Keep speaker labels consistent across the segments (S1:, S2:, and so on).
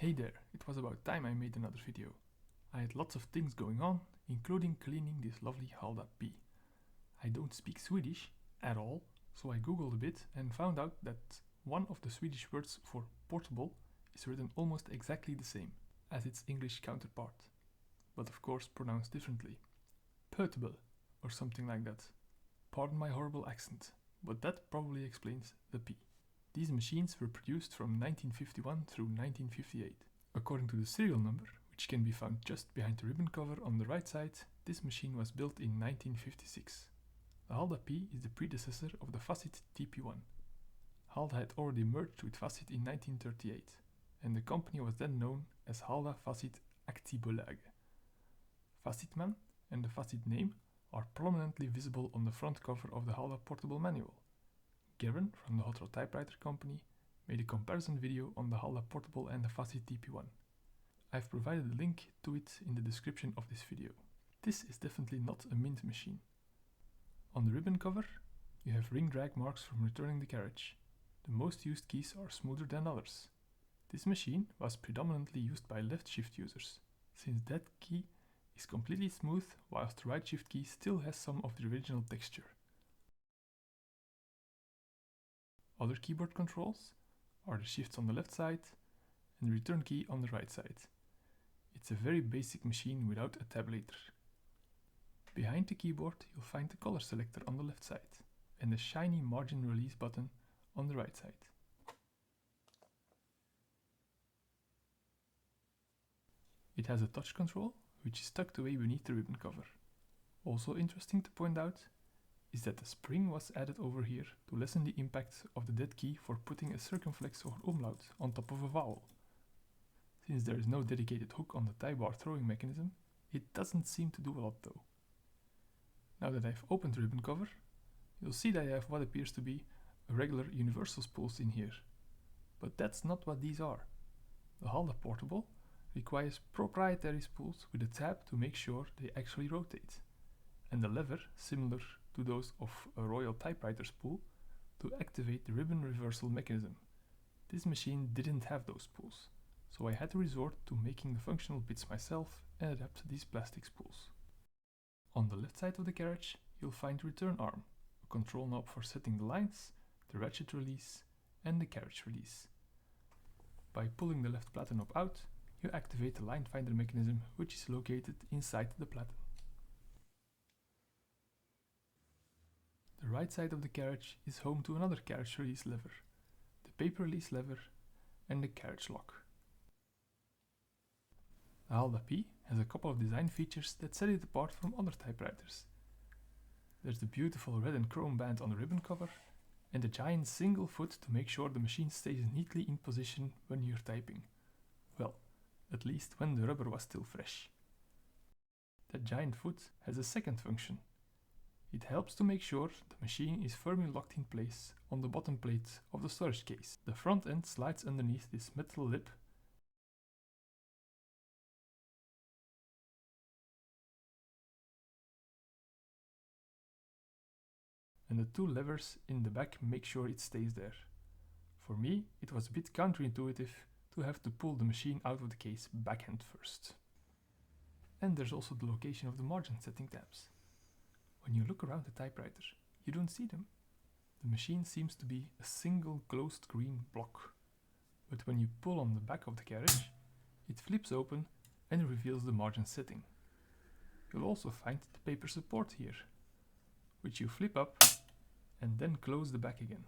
S1: Hey there, it was about time I made another video. I had lots of things going on, including cleaning this lovely Halda P. I don't speak Swedish at all, so I googled a bit and found out that one of the Swedish words for portable is written almost exactly the same as its English counterpart, but of course pronounced differently. Portable, or something like that. Pardon my horrible accent, but that probably explains the P. These machines were produced from 1951 through 1958. According to the serial number, which can be found just behind the ribbon cover on the right side, this machine was built in 1956. The Halda P is the predecessor of the Facit TP1. Halda had already merged with Facit in 1938, and the company was then known as Halda Facit Aktiebolag. Facitman and the Facit name are prominently visible on the front cover of the Halda portable manual. Garen from the Hot Rod Typewriter Company made a comparison video on the Halda portable and the Facit TP1. I've provided a link to it in the description of this video. This is definitely not a mint machine. On the ribbon cover, you have ring drag marks from returning the carriage. The most used keys are smoother than others. This machine was predominantly used by left shift users, since that key is completely smooth whilst the right shift key still has some of the original texture. Other keyboard controls are the shifts on the left side and the return key on the right side. It's a very basic machine without a tabulator. Behind the keyboard you'll find the color selector on the left side and the shiny margin release button on the right side. It has a touch control which is tucked away beneath the ribbon cover. Also interesting to point out is that a spring was added over here to lessen the impact of the dead key for putting a circumflex or umlaut on top of a vowel. Since there is no dedicated hook on the tie bar throwing mechanism, it doesn't seem to do a lot though. Now that I've opened the ribbon cover, you'll see that I have what appears to be a regular universal spools in here. But that's not what these are. The Halda portable requires proprietary spools with a tab to make sure they actually rotate, and a lever similar to those of a Royal typewriter spool to activate the ribbon reversal mechanism. This machine didn't have those spools, so I had to resort to making the functional bits myself and adapt these plastic spools. On the left side of the carriage you'll find the return arm, a control knob for setting the lines, the ratchet release and the carriage release. By pulling the left platen knob out, you activate the line finder mechanism which is located inside the platen. The right side of the carriage is home to another carriage release lever, the paper release lever and the carriage lock. The Halda P has a couple of design features that set it apart from other typewriters. There's the beautiful red and chrome band on the ribbon cover and a giant single foot to make sure the machine stays neatly in position when you're typing. Well, at least when the rubber was still fresh. That giant foot has a second function. It helps to make sure the machine is firmly locked in place on the bottom plate of the storage case. The front end slides underneath this metal lip and the two levers in the back make sure it stays there. For me, it was a bit counterintuitive to have to pull the machine out of the case backhand first. And there's also the location of the margin setting tabs. When you look around the typewriter, you don't see them. The machine seems to be a single closed green block. But when you pull on the back of the carriage, it flips open and reveals the margin setting. You'll also find the paper support here, which you flip up and then close the back again.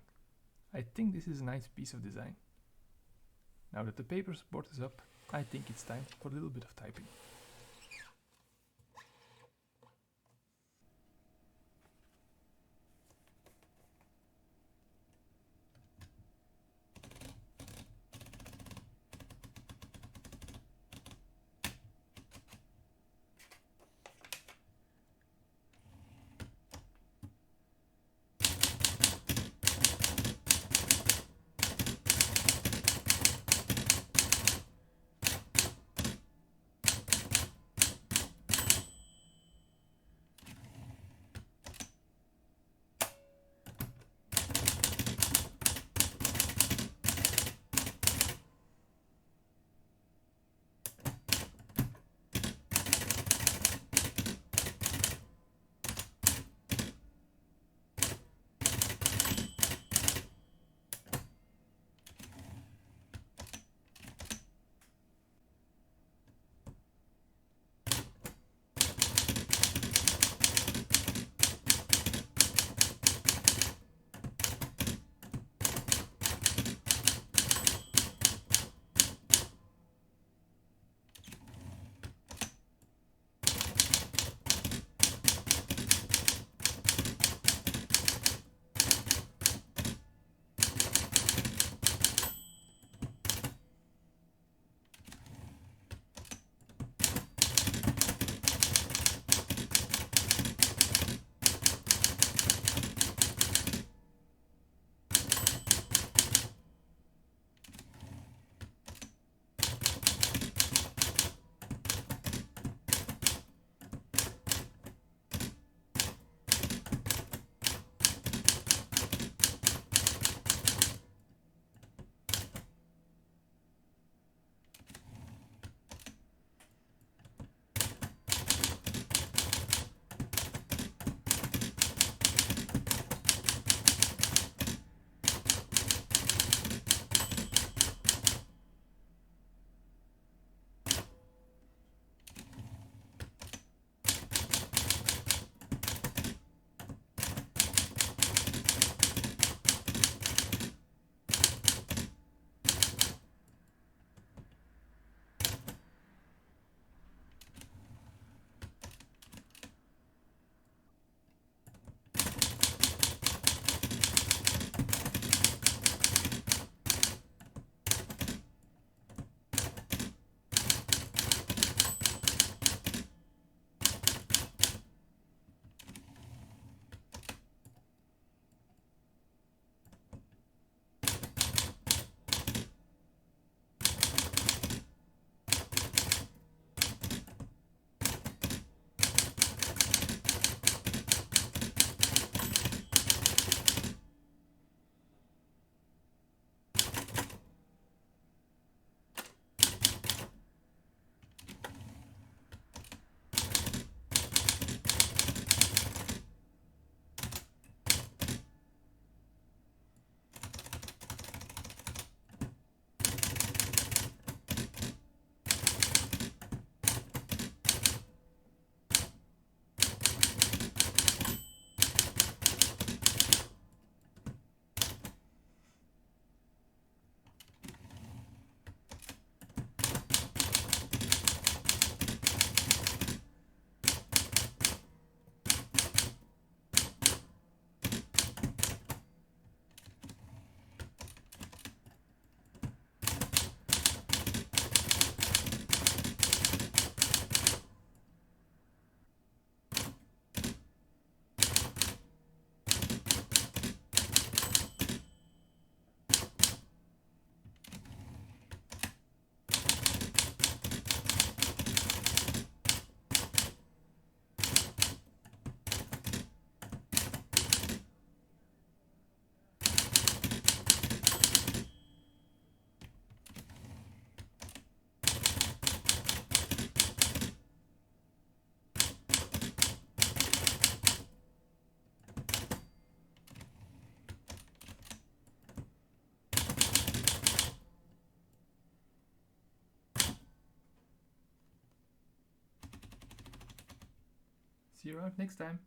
S1: I think this is a nice piece of design. Now that the paper support is up, I think it's time for a little bit of typing. See you around next time.